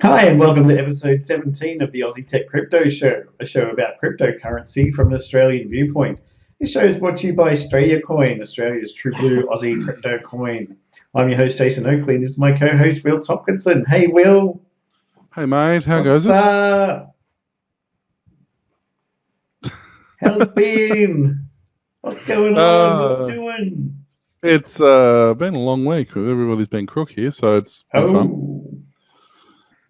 Hi, and welcome to episode 17 of the Aussie Tech Crypto Show, a show about cryptocurrency from an Australian viewpoint. This show is brought to you by Coin, Australia's true blue Aussie crypto coin. I'm your host, Jason Oakley, and this is my co-host, Will Tomkinson. Hey, Will. Hey, mate. How goes it? How's it been? What's going on? What's doing? It's been a long week. Everybody's been crook here, so it's been fun.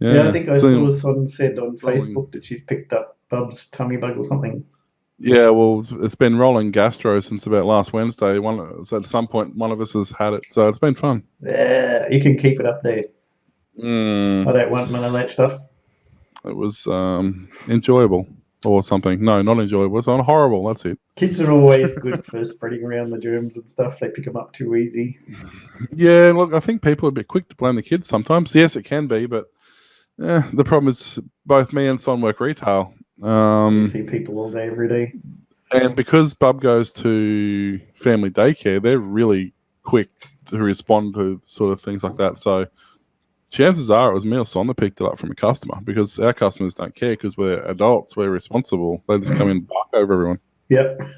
Yeah, I think I saw someone said on Facebook that she's picked up Bub's tummy bug or something. Yeah, well, it's been rolling gastro since about last Wednesday. So at some point, one of us has had it, so it's been fun. Yeah, you can keep it up there. I don't want none of that stuff. It was enjoyable or something. No, not enjoyable. It's horrible. That's it. Kids are always good for spreading around the germs and stuff. They pick them up too easy. Yeah, look, I think people are a bit quick to blame the kids sometimes. Yes, it can be, but the problem is both me and Son work retail. You see people all day, every day. And because Bub goes to family daycare, they're really quick to respond to sort of things like that. So chances are it was me or Son that picked it up from a customer, because our customers don't care because we're adults, we're responsible. They just come in and bark over everyone. Yep.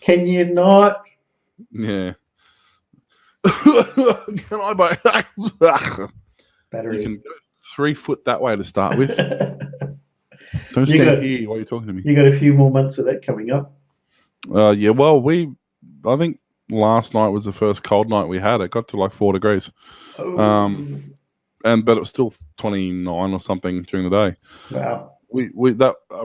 Can you not? Yeah. Can I buy battery? You can go 3 foot that way to start with. Don't stand here while you're talking to me. You got a few more months of that coming up. Yeah, well, I think last night was the first cold night we had. It got to like 4 degrees. But it was still 29 or something during the day. Wow.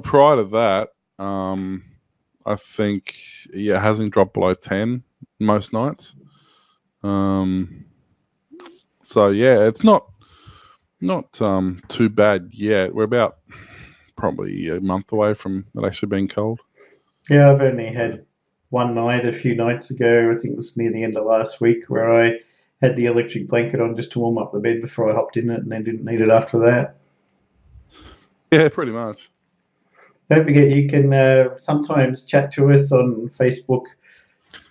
Prior to that, I think it hasn't dropped below 10 most nights. So yeah, it's not too bad yet. We're about probably a month away from it actually being cold. Yeah, I've only had one night a few nights ago. I think it was near the end of last week, where I had the electric blanket on just to warm up the bed before I hopped in it, and then didn't need it after that. Yeah, pretty much. Don't forget, you can sometimes chat to us on Facebook,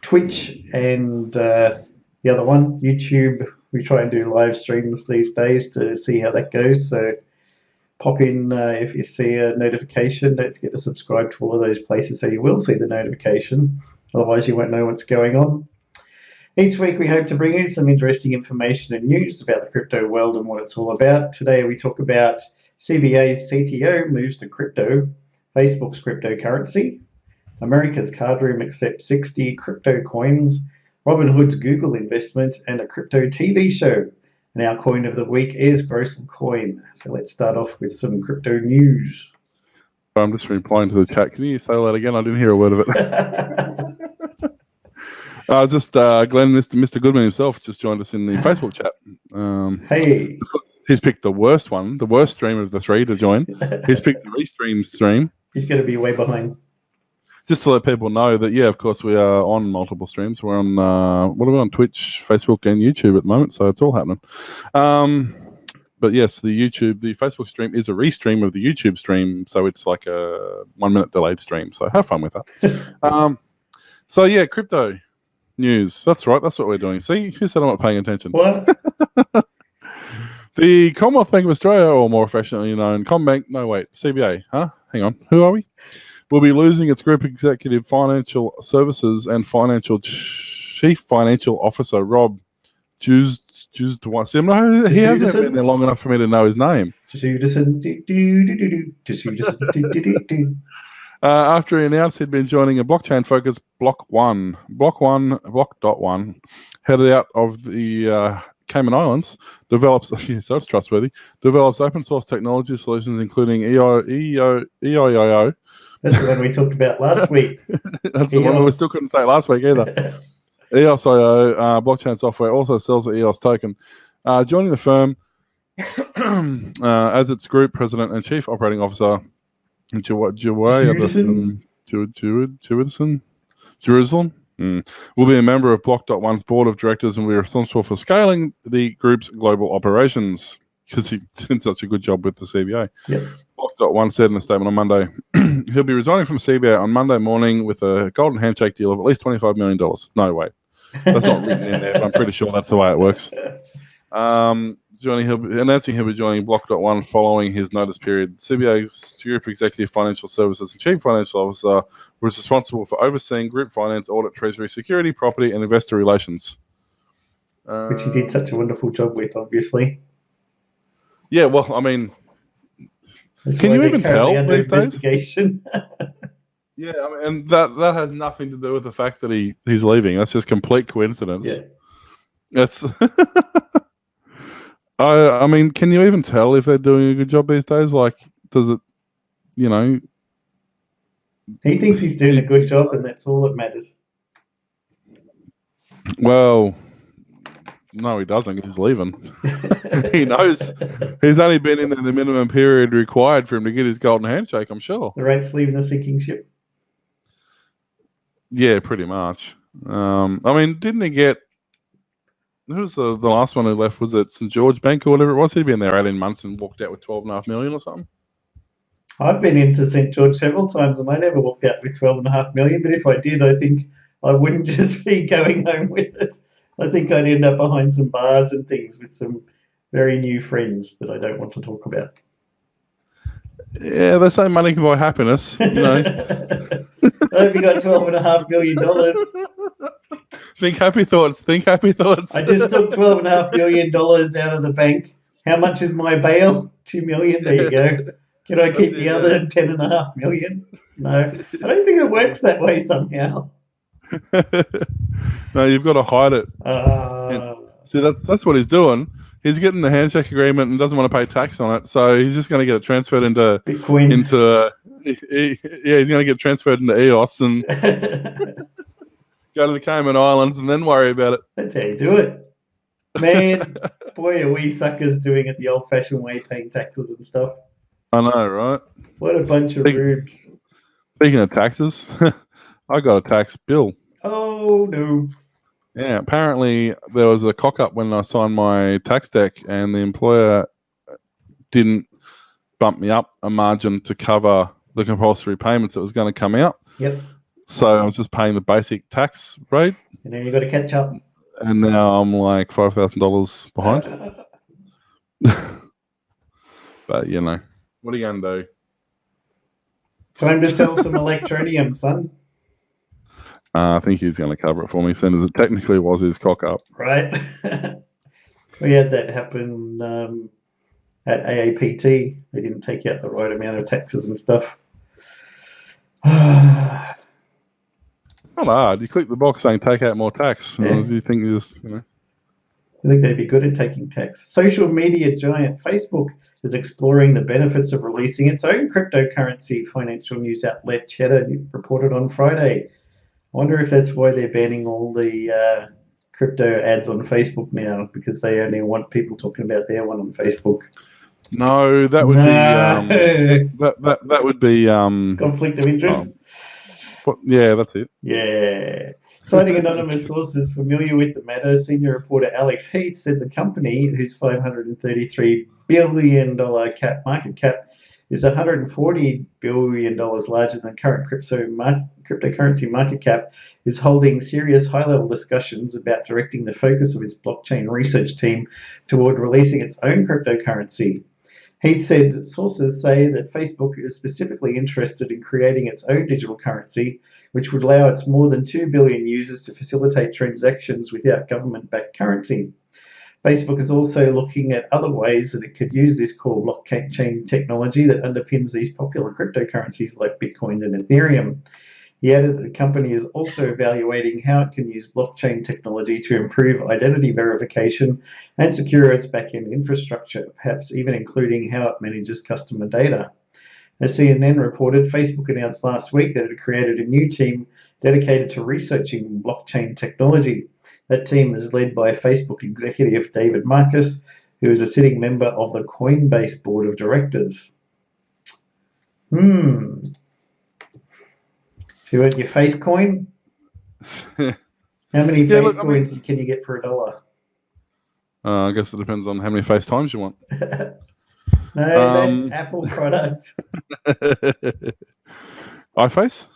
Twitch, and the other one, YouTube. We try and do live streams these days to see how that goes. So pop in if you see a notification. Don't forget to subscribe to all of those places so you will see the notification. Otherwise, you won't know what's going on. Each week, we hope to bring you some interesting information and news about the crypto world and what it's all about. Today, we talk about CBA's CTO moves to crypto, Facebook's cryptocurrency, America's Cardroom accepts 60 crypto coins, Robinhood's Google investment, and a crypto TV show. And our coin of the week is Groestlcoin. So let's start off with some crypto news. I'm just replying to the chat. Can you say that again? I didn't hear a word of it. I was just Glenn, Mr. Goodman himself, just joined us in the Facebook chat. Hey. He's picked the worst one, the worst stream of the three to join. He's picked the restream stream. He's going to be way behind. Just to let people know that, yeah, of course, we are on multiple streams. We're on, what are we on? Twitch, Facebook, and YouTube at the moment, so it's all happening. But yes, the Facebook stream is a restream of the YouTube stream, so it's like a 1 minute delayed stream. So have fun with that. So yeah, crypto news. That's right. That's what we're doing. See, who said I'm not paying attention? What? The Commonwealth Bank of Australia, or more affectionately known, CommBank. No, wait, CBA. Huh? Hang on. Who are we? Will be losing its Group Executive Financial Services and Chief Financial Officer, Rob Juzdwan. He hasn't been there long enough for me to know his name. After he announced he'd been joining a blockchain-focused Block.1, headed out of the Cayman Islands, develops open source technology solutions, including EIO. That's the one we talked about last week. That's the one we still couldn't say last week either. EOS.io blockchain software also sells the EOS token. Joining the firm as its group president and chief operating officer, Jerusalem, will be a member of Block.1's board of directors and will be responsible for scaling the group's global operations, because he did such a good job with the CBA. Yep. Block.one said in a statement on Monday, he'll be resigning from CBA on Monday morning with a golden handshake deal of at least $25 million. No, wait. That's not written in there, but I'm pretty sure that's the way it works. Announcing he'll be joining Block.one following his notice period. CBA's Group Executive Financial Services and Chief Financial Officer was responsible for overseeing group finance, audit, treasury, security, property, and investor relations. Which he did such a wonderful job with, obviously. Yeah, well, I mean, That's can why you they're even currently tell under these days? investigation. Yeah, I mean, and that has nothing to do with the fact that he's leaving. That's just complete coincidence. Yeah. That's. I mean, can you even tell if they're doing a good job these days? Like, does it, you know? He thinks he's doing a good job, and that's all that matters. Well, no, he doesn't. He's leaving. He knows he's only been in the minimum period required for him to get his golden handshake, I'm sure. The rate's leaving the sinking ship. Yeah, pretty much. I mean, didn't he get... Who was the last one who left? Was it St. George Bank or whatever it was? He'd been there 18 months and walked out with $12.5 million or something. I've been into St. George several times, and I never walked out with $12.5 million. But if I did, I think I wouldn't just be going home with it. I think I'd end up behind some bars and things with some very new friends that I don't want to talk about. Yeah, they say money can buy happiness. You know. I hope you got $12.5 million. Think happy thoughts. Think happy thoughts. I just took $12.5 million out of the bank. How much is my bail? $2 million. There you go. Can I keep the other $10.5 million? No, I don't think it works that way somehow. No, you've got to hide it. See, that's what he's doing. He's getting the handshake agreement and doesn't want to pay tax on it, so he's just going to get it transferred into Bitcoin. he's going to get transferred into EOS and go to the Cayman Islands and then worry about it. That's how you do it. Man, boy, are we suckers doing it the old-fashioned way, paying taxes and stuff. I know, right? What a bunch of rubes. Speaking of taxes, I got a tax bill. Oh, no. Yeah, apparently there was a cock-up when I signed my tax deck and the employer didn't bump me up a margin to cover the compulsory payments that was going to come out. Yep. So I was just paying the basic tax rate. And now you've got to catch up. And now I'm like $5,000 behind. But, you know, what are you going to do? Time to sell some electronium, son. I think he's going to cover it for me, since it technically was his cock-up. Right. We had that happen at AAPT. They didn't take out the right amount of taxes and stuff. Not hard. You click the box saying take out more tax. Yeah. You think this, you know. I think they'd be good at taking tax. Social media giant Facebook is exploring the benefits of releasing its own cryptocurrency, financial news outlet Cheddar reported on Friday. I wonder if that's why they're banning all the crypto ads on Facebook now, because they only want people talking about their one on Facebook. No, that would be that would be conflict of interest. Yeah, that's it. Yeah. Citing anonymous sources familiar with the matter, senior reporter Alex Heath said the company, whose $533 billion market cap is $140 billion larger than current cryptocurrency market cap, is holding serious high-level discussions about directing the focus of its blockchain research team toward releasing its own cryptocurrency. Heath said sources say that Facebook is specifically interested in creating its own digital currency, which would allow its more than 2 billion users to facilitate transactions without government-backed currency. Facebook is also looking at other ways that it could use this core blockchain technology that underpins these popular cryptocurrencies like Bitcoin and Ethereum. He added that the company is also evaluating how it can use blockchain technology to improve identity verification and secure its back-end infrastructure, perhaps even including how it manages customer data. As CNN reported, Facebook announced last week that it had created a new team dedicated to researching blockchain technology. That team is led by Facebook executive David Marcus, who is a sitting member of the Coinbase board of directors. So you want your face coin? How many face coins can you get for $1? I guess it depends on how many FaceTimes you want. No, that's Apple product. iFace.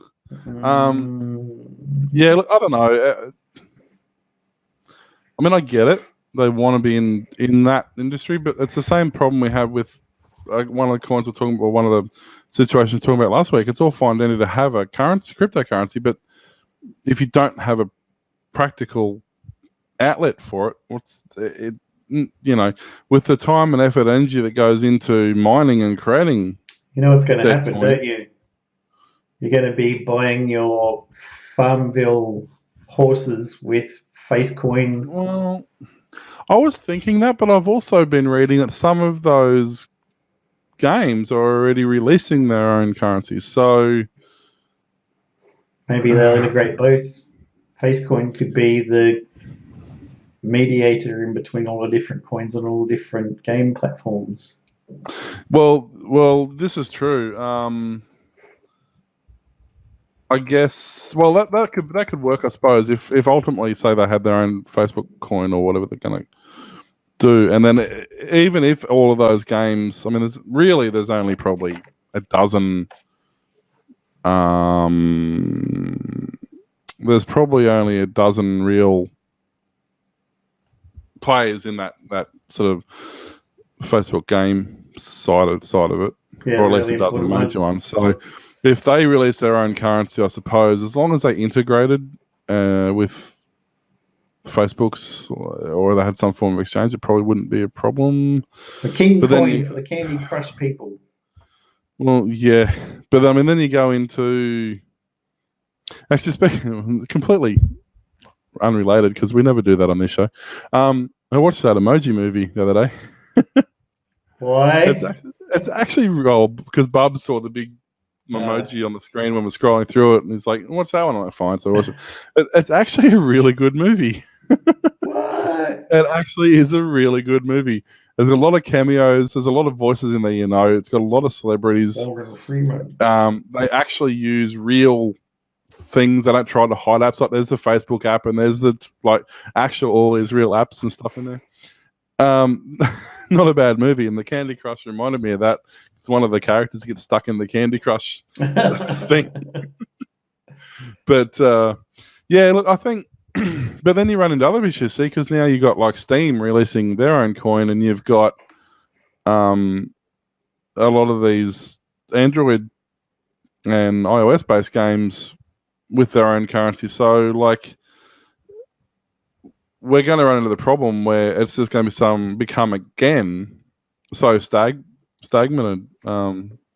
Yeah, look, I don't know. I mean, I get it. They want to be in that industry, but it's the same problem we have with one of the coins we're talking about, or one of the situations we're talking about last week. It's all fine dandy to have a cryptocurrency, but if you don't have a practical outlet for it, with the time and effort and energy that goes into mining and creating, you know what's going to happen, don't you? You're going to be buying your Farmville horses with Facecoin. Well, I was thinking that, but I've also been reading that some of those games are already releasing their own currencies. So maybe they'll integrate both. Facecoin could be the mediator in between all the different coins on all different game platforms. Well, this is true. I guess. Well, that could work, I suppose. If ultimately, say they had their own Facebook coin or whatever they're going to do, and then even if all of those games, I mean, there's only probably a dozen. There's probably only a dozen real players in that sort of Facebook game side of it, or at least a dozen major ones. So if they release their own currency, I suppose, as long as they integrated with Facebook's, or they had some form of exchange, it probably wouldn't be a problem. The king coin for the Candy Crush people. Well, yeah, but I mean, then you go into actually speaking completely unrelated, because we never do that on this show. I watched that emoji movie the other day. Why? It's actually because Bub saw the big emoji on the screen when we're scrolling through it, and he's like, "What's that one?" I'm like, "Fine." So I watched it. It's actually a really good movie. What? It actually is a really good movie. There's a lot of cameos. There's a lot of voices in there. It's got a lot of celebrities. Morgan Freeman. They actually use real things. They don't try to hide apps. Like there's the Facebook app, and there's the all these real apps and stuff in there. Not a bad movie, and the Candy Crush reminded me of that. It's one of the characters gets stuck in the Candy Crush thing. But yeah, look, I think. But then you run into other issues, see, because now you got like Steam releasing their own coin, and you've got a lot of these Android and iOS based games with their own currency. So like, we're going to run into the problem where it's just going to become again so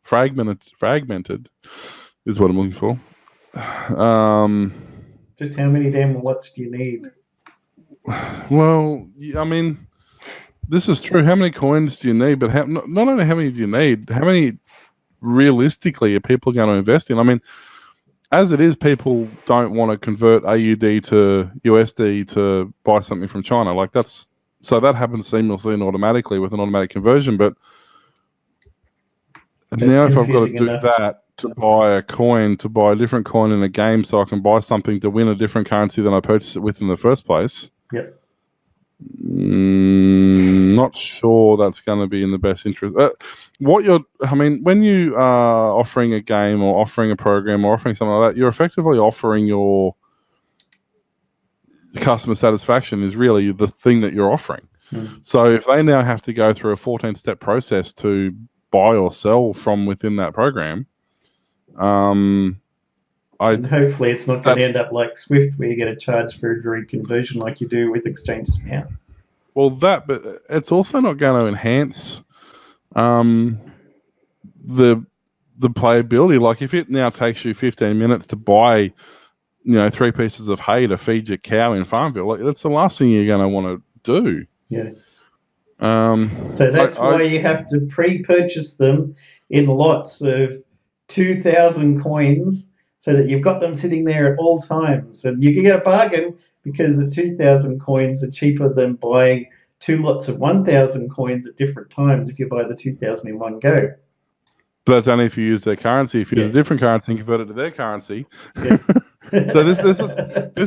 fragmented is what I'm looking for. Just how many damn wallets do you need? Well, I mean, this is true. How many coins do you need? But not only how many do you need, how many realistically are people going to invest in? I mean, as it is, people don't want to convert AUD to USD to buy something from China. Like that happens seamlessly and automatically with an automatic conversion. But now if I've got to do that to buy a coin, to buy a different coin in a game so I can buy something to win a different currency than I purchased it with in the first place. Yep. Not sure that's going to be in the best interest. When you are offering a game or offering a program or offering something like that, you're effectively offering your customer satisfaction is really the thing that you're offering. So if they now have to go through a 14-step process to buy or sell from within that program, and hopefully it's not going to end up like Swift, where you get a charge for every conversion like you do with exchanges now. Well, but it's also not going to enhance the playability. Like if it now takes you 15 minutes to buy, 3 pieces of hay to feed your cow in Farmville, like that's the last thing you're going to want to do. Yeah. So that's why you have to pre-purchase them in lots of 2,000 coins, so that you've got them sitting there at all times, and you can get a bargain because the 2,000 coins are cheaper than buying 2 lots of 1,000 coins at different times if you buy the 2,000 in one go. But that's only if you use their currency. If you use a different currency and convert it to their currency. Yeah. So this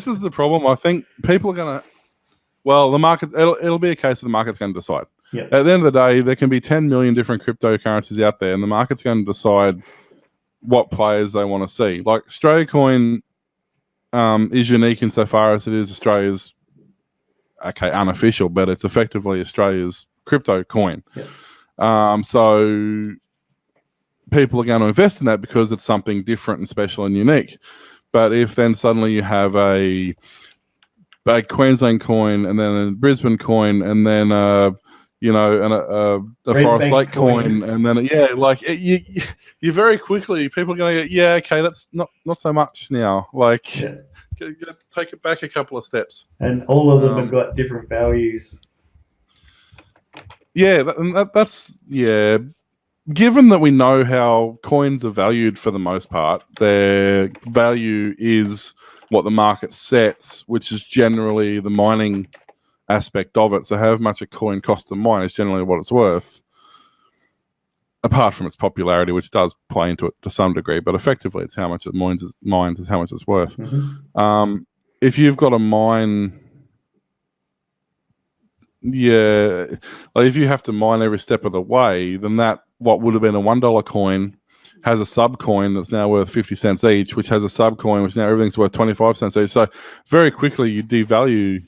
is the problem. I think people are going to. Well, the markets. It'll be a case of the market's going to decide. Yeah. At the end of the day, there can be 10 million different cryptocurrencies out there, and the market's going to decide what players they want to see. Like AustraliaCoin is unique insofar as it is Australia's, unofficial, but it's effectively Australia's crypto coin. Yeah. So people are going to invest in that because it's something different and special and unique. But if then suddenly you have a Queensland coin, and then a Brisbane coin, and then a Forest Lake coin, and then you very quickly, people are going to go, okay, that's not so much now. Like, take it back a couple of steps. And all of them have got different values. Yeah, that's Given that we know how coins are valued for the most part, their value is what the market sets, which is generally the mining aspect of it. So how much a coin costs to mine is generally what it's worth, apart from its popularity, which does play into it to some degree. But effectively, it's how much it mines is how much it's worth. Mm-hmm. If you've got a mine... like if you have to mine every step of the way, then that what would have been a $1 coin has a sub coin that's now worth 50 cents each, which has a sub coin which now everything's worth 25 cents each. So very quickly you devalue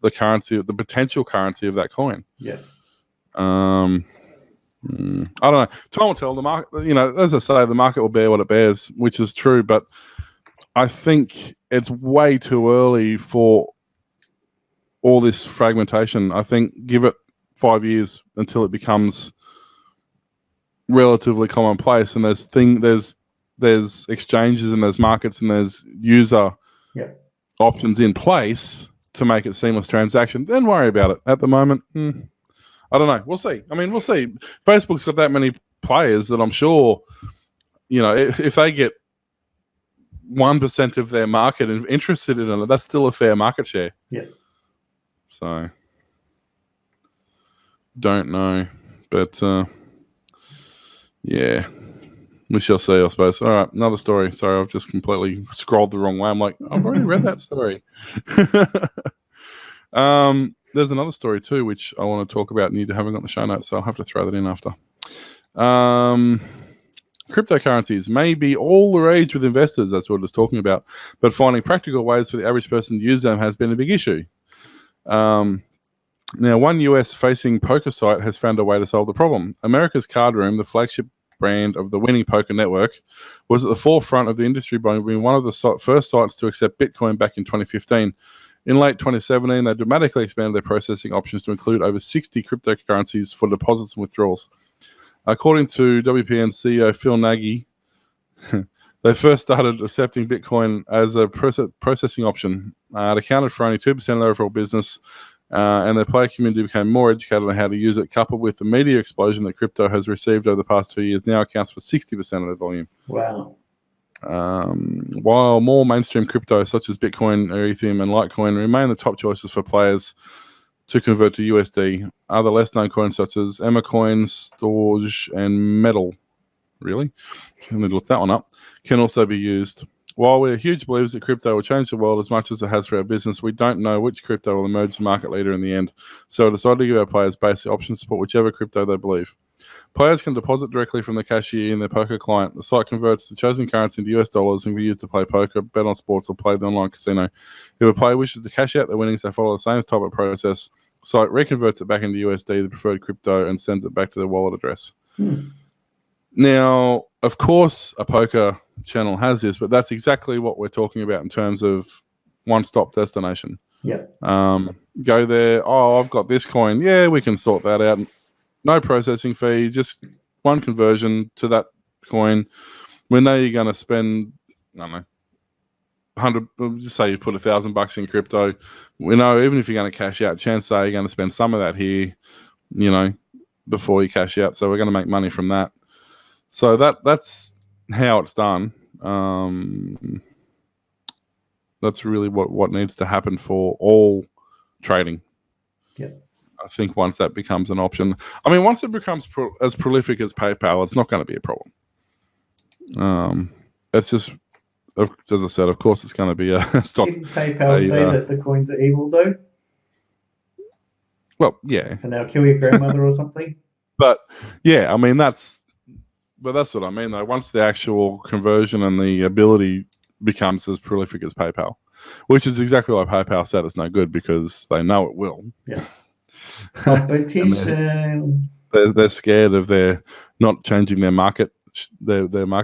the currency, the potential currency of that coin. Yeah. I don't know. Time will tell. The market, as I say, the market will bear what it bears, which is true. But I think it's way too early for all this fragmentation. I think give it 5 years until it becomes relatively commonplace, and there's exchanges and there's markets and there's user options in place to make it seamless transaction. Then worry about it. At the moment, I don't know. We'll see. I mean, we'll see. Facebook's got that many players that I'm sure, if they get 1% of their market interested in it, that's still a fair market share. Yeah. So, don't know. But, we shall see, I suppose. All right, another story. Sorry, I've just completely scrolled the wrong way. I'm like, I've already read that story. There's another story too, which I want to talk about, and you haven't got the show notes, so I'll have to throw that in after. Cryptocurrencies may be all the rage with investors, that's what I was talking about, but finding practical ways for the average person to use them has been a big issue. Now, one US-facing poker site has found a way to solve the problem. America's Cardroom, the flagship brand of the winning poker network, was at the forefront of the industry by being one of the first sites to accept Bitcoin back in 2015. In late 2017, they dramatically expanded their processing options to include over 60 cryptocurrencies for deposits and withdrawals. According to WPN CEO Phil Nagy, they first started accepting Bitcoin as a processing option. It accounted for only 2% of their overall business, and their player community became more educated on how to use it, coupled with the media explosion that crypto has received over the past 2 years, now accounts for 60% of their volume. Wow. While more mainstream crypto such as Bitcoin, Ethereum, and Litecoin remain the top choices for players to convert to USD, other less known coins such as Emma Coin, Storge, and Metal, really? I need to look that one up, can also be used. While we're huge believers that crypto will change the world as much as it has for our business, we don't know which crypto will emerge the market leader in the end. So I decided to give our players basic options to support whichever crypto they believe. Players can deposit directly from the cashier in their poker client. The site converts the chosen currency into US dollars and can be used to play poker, bet on sports, or play the online casino. If a player wishes to cash out their winnings, they follow the same type of process. The site reconverts it back into USD, the preferred crypto, and sends it back to their wallet address. Now, of course, a poker channel has this, but that's exactly what we're talking about in terms of one-stop destination. Yeah. Go there. Oh, I've got this coin. Yeah, we can sort that out. No processing fee, just one conversion to that coin. We know you're going to spend, I don't know, 100. Just say you put $1,000 in crypto. We know even if you're going to cash out, chances are you're going to spend some of that here, before you cash out. So we're going to make money from that. So that's how it's done. That's really what needs to happen for all trading. Yeah. I think once that becomes an option, I mean, once it becomes as prolific as PayPal, it's not going to be a problem. It's just, as I said, of course, it's going to be a stock. Did PayPal say that the coins are evil, though? Well, yeah, and they'll kill your grandmother or something. but yeah, I mean that's what I mean though. Once the actual conversion and the ability becomes as prolific as PayPal, which is exactly why PayPal said it's no good because they know it will. Yeah. And Competition. they're scared of their not changing their market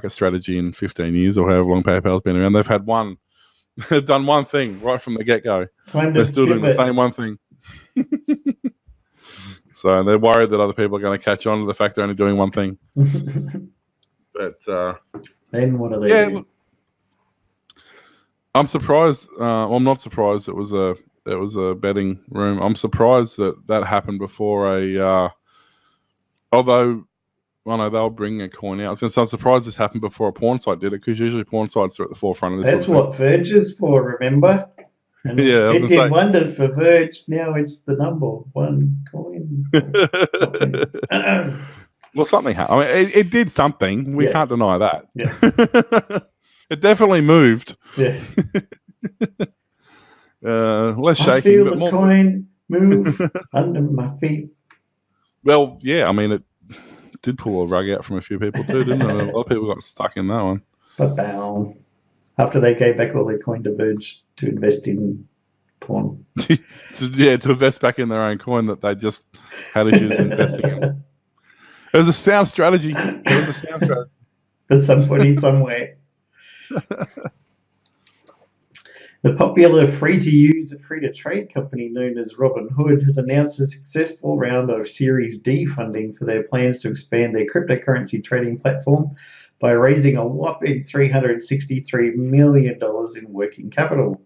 strategy in 15 years or however long PayPal's been around. They've had done one thing right from the get-go. They're still doing the same one thing. So they're worried that other people are going to catch on to the fact they're only doing one thing. But then what do they do? Look, I'm surprised. I'm not surprised. It was a betting room. I'm surprised that happened before although I know they'll bring a coin out. So I'm surprised this happened before a porn site did it, because usually porn sites are at the forefront of this. That's what Verge is for, remember? And yeah, it did wonders for Verge. Now it's the number one coin. Well, something happened. I mean, it did something. We can't deny that. Yeah. It definitely moved. Yeah. Less shaking. I feel the coin move under my feet. Well, yeah. I mean, it did pull a rug out from a few people too, didn't it? A lot of people got stuck in that one. Ba-bow. After they gave back all their coin to Verge to invest in porn. to invest back in their own coin that they just had issues investing in. It was a sound strategy. For somebody somewhere. The popular free-to-use, free-to-trade company known as Robinhood has announced a successful round of Series D funding for their plans to expand their cryptocurrency trading platform by raising a whopping $363 million in working capital.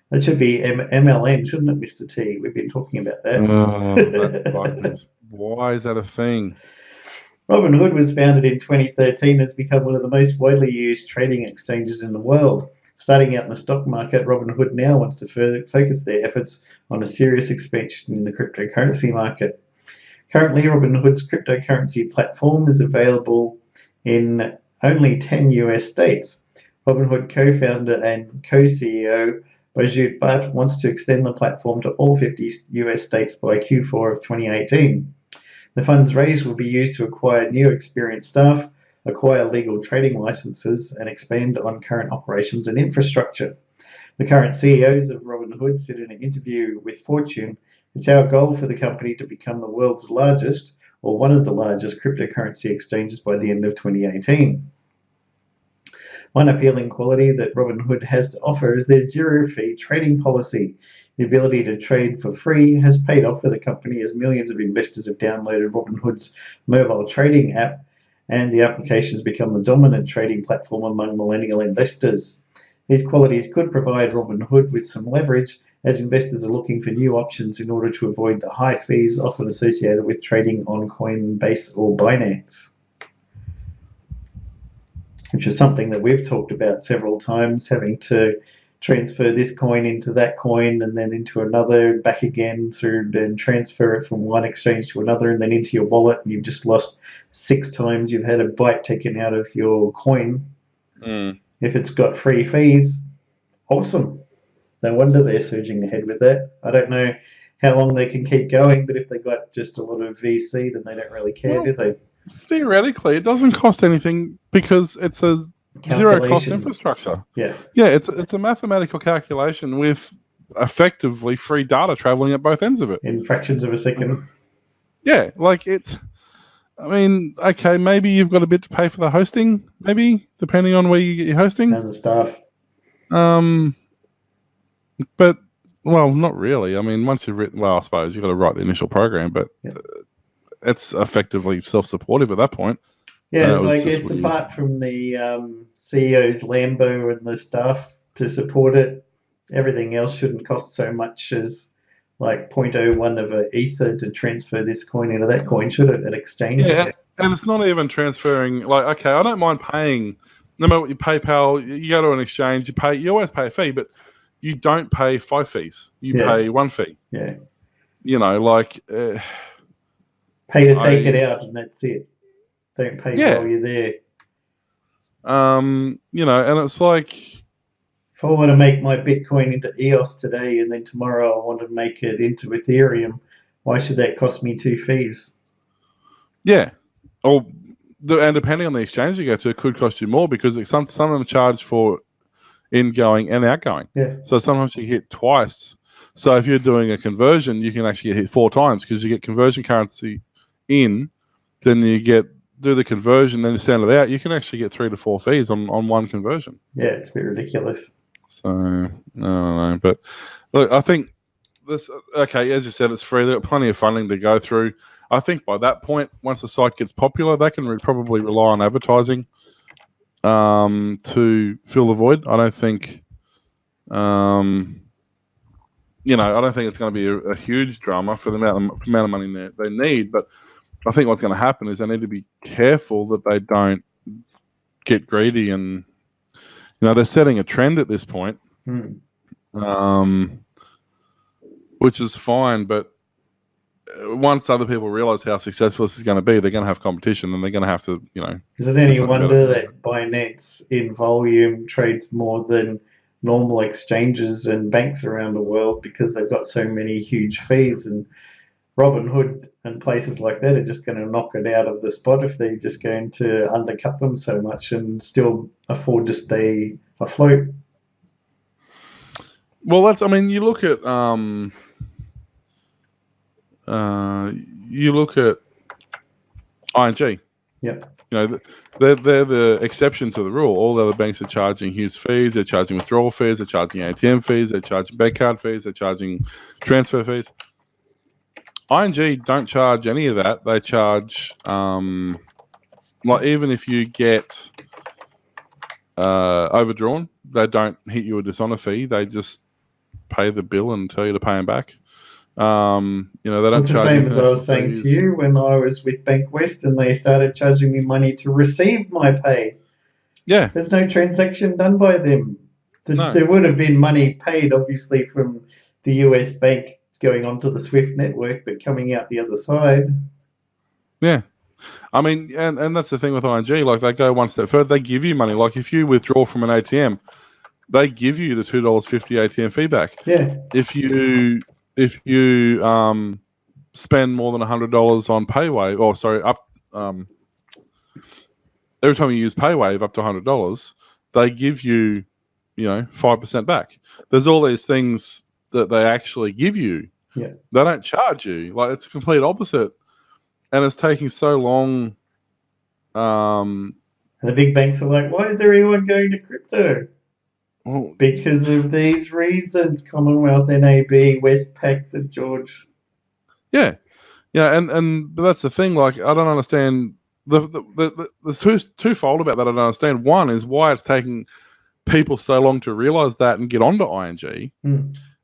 That should be MLN, shouldn't it, Mr. T? We've been talking about that. Why is that a thing? Robinhood was founded in 2013 and has become one of the most widely used trading exchanges in the world. Starting out in the stock market, Robinhood now wants to further focus their efforts on a serious expansion in the cryptocurrency market. Currently, Robinhood's cryptocurrency platform is available in only 10 US states. Robinhood co-founder and co-CEO Bajut Bhatt wants to extend the platform to all 50 US states by Q4 of 2018. The funds raised will be used to acquire new experienced staff, acquire legal trading licenses, and expand on current operations and infrastructure. The current CEOs of Robinhood said in an interview with Fortune, "It's our goal for the company to become the world's largest, or one of the largest, cryptocurrency exchanges by the end of 2018. One appealing quality that Robinhood has to offer is their zero-fee trading policy. The ability to trade for free has paid off for the company as millions of investors have downloaded Robinhood's mobile trading app, and the application has become the dominant trading platform among millennial investors. These qualities could provide Robinhood with some leverage as investors are looking for new options in order to avoid the high fees often associated with trading on Coinbase or Binance," which is something that we've talked about several times, having to transfer this coin into that coin and then into another and back again through, then transfer it from one exchange to another and then into your wallet, and you've just lost 6 times you've had a bite taken out of your coin. If it's got free fees, awesome. No wonder they're surging ahead with that. I don't know how long they can keep going, but if they got just a lot of VC, then they don't really care, do they? Theoretically, it doesn't cost anything because it's a zero-cost infrastructure. Yeah, it's a mathematical calculation with effectively free data traveling at both ends of it in fractions of a second. Yeah, like it's. I mean, okay, maybe you've got a bit to pay for the hosting, maybe depending on where you get your hosting and the staff. But well, not really. I mean, once you've written, I suppose you've got to write the initial program, but it's effectively self-supportive at that point. Yeah, it's apart from the CEO's Lambo and the staff to support it, everything else shouldn't cost so much as like 0.01 of an ether to transfer this coin into that coin, should it, at exchange? Yeah, and it's not even transferring. Like, okay, I don't mind paying. No matter what you PayPal, you go to an exchange, you always pay a fee, but you don't pay 5 fees. You pay 1 fee. Yeah. You know, like pay to take it out, and that's it. Don't pay while you're there. You know, and it's like, if I want to make my Bitcoin into EOS today, and then tomorrow I want to make it into Ethereum, why should that cost me 2 fees? Yeah. Or and depending on the exchange you go to, it could cost you more because some of them charge for ingoing and outgoing. Yeah. So sometimes you hit twice. So if you're doing a conversion, you can actually get hit 4 times because you get conversion currency in, then you do the conversion, then you send it out. You can actually get 3 to 4 fees on one conversion. Yeah, it's a bit ridiculous. So I don't know, but look, I think this. Okay, as you said, it's free. They've got plenty of funding to go through. I think by that point, once the site gets popular, they can probably rely on advertising to fill the void. I don't think, I don't think it's going to be a huge drama for the amount of money they need. But I think what's going to happen is they need to be careful that they don't get greedy, and they're setting a trend at this point, which is fine. But once other people realize how successful this is going to be, they're going to have competition, and they're going to have to, Is it any wonder that Binance in volume trades more than normal exchanges and banks around the world because they've got so many huge fees, and Robinhood and places like that are just going to knock it out of the spot if they're just going to undercut them so much and still afford to stay afloat. Well, you look at ING. Yeah. They're the exception to the rule. All the other banks are charging huge fees. They're charging withdrawal fees. They're charging ATM fees. They're charging bank card fees. They're charging transfer fees. ING don't charge any of that. They charge, even if you get overdrawn, they don't hit you a dishonor fee. They just pay the bill and tell you to pay them back. They don't it's charge. The same as I was saying to you when I was with Bank West and they started charging me money to receive my pay. Yeah. There's no transaction done by them. No. There would have been money paid, obviously, from the US bank going onto the SWIFT network, but coming out the other side. Yeah. And that's the thing with ING. Like, they go one step further. They give you money. Like, if you withdraw from an ATM, they give you the $2.50 ATM fee back. Yeah. If you spend more than $100 on PayWave, every time you use PayWave up to $100, they give you, 5% back. There's all these things that they actually give you. Yeah. They don't charge you. Like, it's a complete opposite. And it's taking so long. And the big banks are like, why is everyone going to crypto? Well, because of these reasons, Commonwealth, NAB, Westpac, St. George. Yeah. Yeah, but that's the thing. Like, I don't understand. There's twofold about that I don't understand. One is why it's taking people so long to realize that and get onto ING.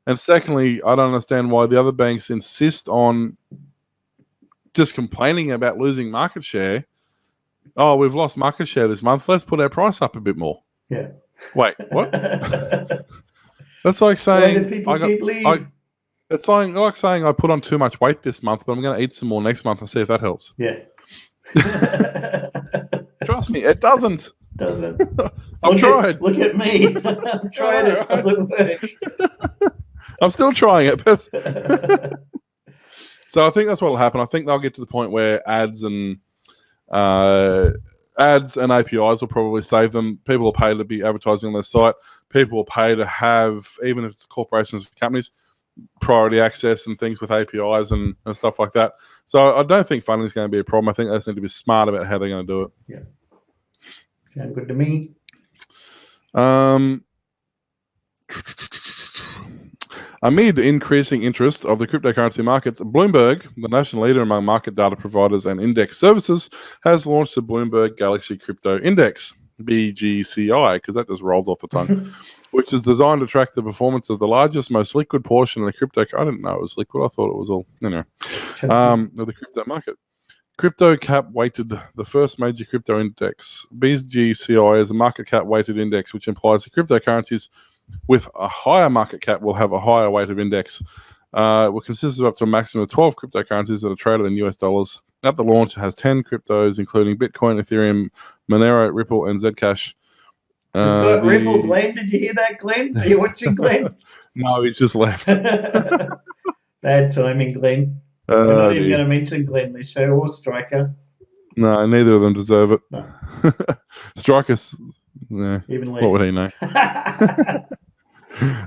And secondly, I don't understand why the other banks insist on just complaining about losing market share. Oh, we've lost market share this month. Let's put our price up a bit more. Yeah. Wait, what? That's like saying why do people keep leave? It's like saying I put on too much weight this month, but I'm going to eat some more next month and see if that helps. Yeah. Trust me, it doesn't. I've tried. Look at me. I've tried it. It doesn't work. I'm still trying it. But so I think that's what will happen. I think they'll get to the point where ads and APIs will probably save them. People will pay to be advertising on their site. People will pay to have, even if it's corporations and companies, priority access and things with APIs and stuff like that. So I don't think funding is going to be a problem. I think they just need to be smart about how they're going to do it. Yeah. Sound good to me. Amid increasing interest of the cryptocurrency markets, Bloomberg, the national leader among market data providers and index services, has launched the Bloomberg Galaxy Crypto Index, BGCI, because that just rolls off the tongue, which is designed to track the performance of the largest, most liquid portion of the crypto. I didn't know it was liquid. I thought it was all, of the crypto market. Crypto cap weighted, the first major crypto index. BGCI is a market cap weighted index, which implies the cryptocurrencies with a higher market cap will have a higher weight of index. It will consist of up to a maximum of 12 cryptocurrencies that are traded in US dollars. At the launch, it has 10 cryptos, including Bitcoin, Ethereum, Monero, Ripple, and Zcash. Ripple, Glenn, did you hear that, Glenn? Are you watching, Glenn? No, he's just left. Bad timing, Glenn. We're not even dear. going to mention Glenn this show or Striker. No, neither of them deserve it. No. Strikers, nah, Even less. what would he know?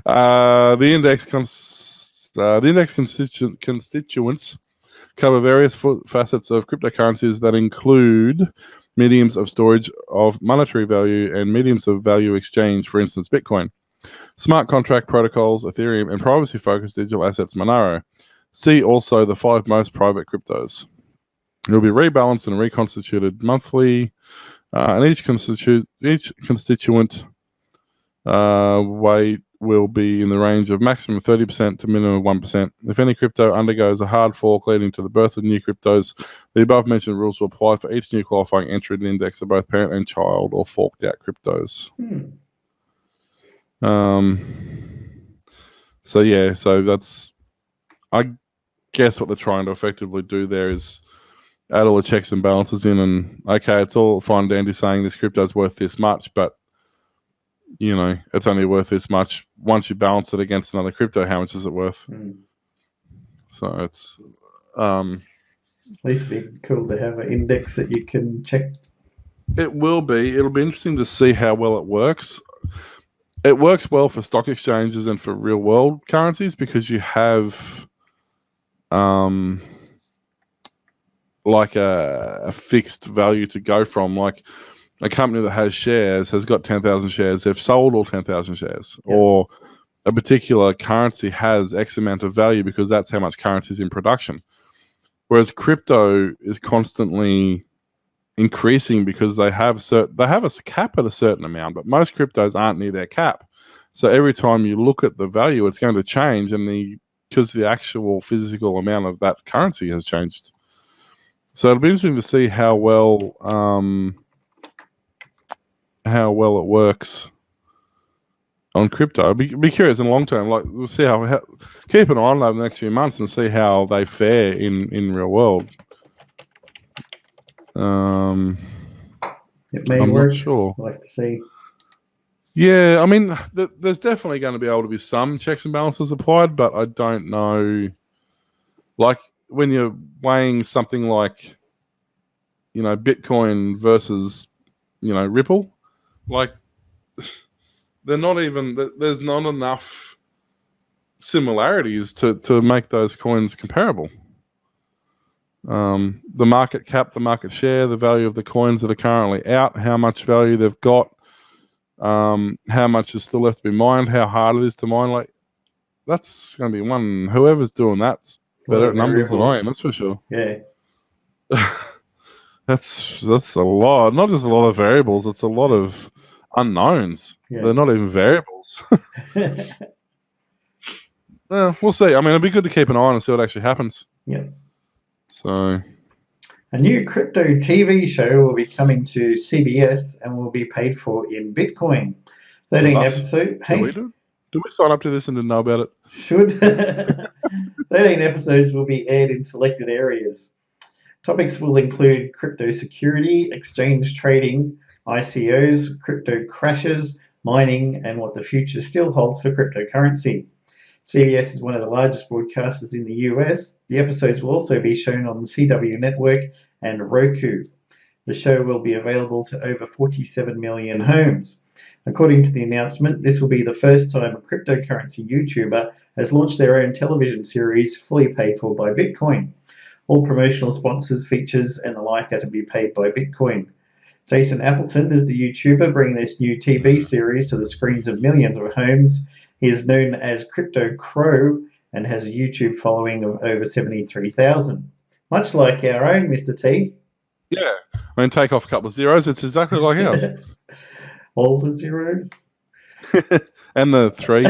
The index constituents cover various facets of cryptocurrencies that include mediums of storage of monetary value and mediums of value exchange, for instance, Bitcoin, smart contract protocols, Ethereum, and privacy-focused digital assets, Monero. See also the 5 most private cryptos. It will be rebalanced and reconstituted monthly, and each constituent weight will be in the range of maximum 30% to minimum 1%. If any crypto undergoes a hard fork leading to the birth of new cryptos, the above mentioned rules will apply for each new qualifying entry in the index of both parent and child or forked out cryptos. So that's, I guess what they're trying to effectively do there is add all the checks and balances in, and okay, it's all fine and dandy saying this crypto is worth this much, but it's only worth this much. Once you balance it against another crypto, how much is it worth? So it's at least it'd be cool to have an index that you can check. It will be. It'll be interesting to see how well it works. It works well for stock exchanges and for real world currencies because you have like a fixed value to go from. Like a company that has shares has got 10,000 shares. They've sold all 10,000 shares. Yeah. Or a particular currency has X amount of value because that's how much currency is in production. Whereas crypto is constantly increasing because they have a cap at a certain amount, but most cryptos aren't near their cap. So every time you look at the value, it's going to change, and because the actual physical amount of that currency has changed. So it'll be interesting to see how well it works on crypto. Be curious in the long term. Like we'll see how keep an eye on it over the next few months and see how they fare in real world. It may I'm work. not sure. I'd like to see. Yeah, I mean, there's definitely going to be able to be some checks and balances applied, but I don't know. Like when you're weighing something like, Bitcoin versus, Ripple, like they're not even. There's not enough similarities to make those coins comparable. The market cap, the market share, the value of the coins that are currently out, how much value they've got, how much is still left to be mined, how hard it is to mine. Like that's going to be one. Whoever's doing that's better at numbers than I am. That's for sure. Yeah. That's a lot. Not just a lot of variables. It's a lot of unknowns. Yeah. They're not even variables. Well, we'll see. I mean, it'll be good to keep an eye on and see what actually happens. Yeah. So, a new crypto TV show will be coming to CBS and will be paid for in Bitcoin. 13 episodes. Hey, do we sign up to this and didn't know about it? Should. 13 episodes will be aired in selected areas. Topics will include crypto security, exchange trading, ICOs, crypto crashes, mining, and what the future still holds for cryptocurrency. CBS is one of the largest broadcasters in the US. The episodes will also be shown on the CW network and Roku. The show will be available to over 47 million homes. According to the announcement, this will be the first time a cryptocurrency YouTuber has launched their own television series fully paid for by Bitcoin. All promotional sponsors, features, and the like are to be paid by Bitcoin. Jason Appleton is the YouTuber bringing this new TV series to the screens of millions of homes. He is known as Crypto Crow and has a YouTube following of over 73,000. Much like our own Mr. T. Yeah. I mean, take off a couple of zeros. It's exactly like ours. All the zeros? And the 3.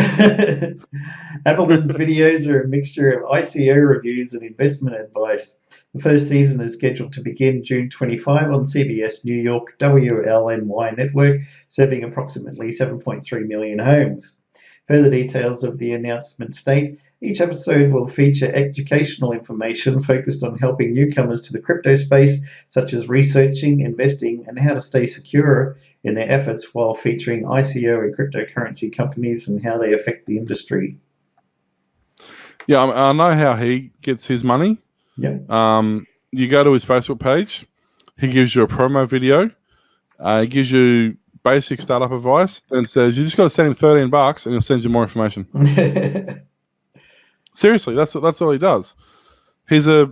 Appleton's videos are a mixture of ICO reviews and investment advice. The first season is scheduled to begin June 25 on CBS New York WLNY network, serving approximately 7.3 million homes. Further details of the announcement state, each episode will feature educational information focused on helping newcomers to the crypto space, such as researching, investing, and how to stay secure in their efforts, while featuring ICO and cryptocurrency companies and how they affect the industry. Yeah, I know how he gets his money. Yeah. You go to his Facebook page. He gives you a promo video. He gives you basic startup advice, and says you just got to send him $13, and he'll send you more information. Seriously, that's all he does. He's a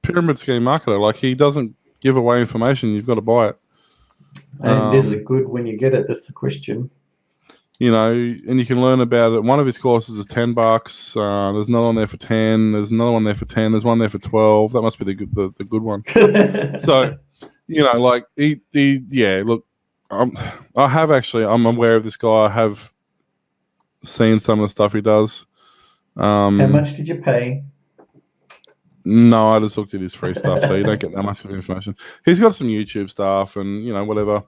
pyramid scheme marketer. Like, he doesn't give away information. You've got to buy it. And is it good when you get it? That's the question. You know, and you can learn about it. One of his courses is $10. There's another one there for 10. There's another one there for 10. There's one there for 12. That must be the good one. So, you know, like yeah. Look, I'm aware of this guy. I have seen some of the stuff he does. How much did you pay? No, I just looked at his free stuff, so you don't get that much of information. He's got some YouTube stuff and, you know, whatever.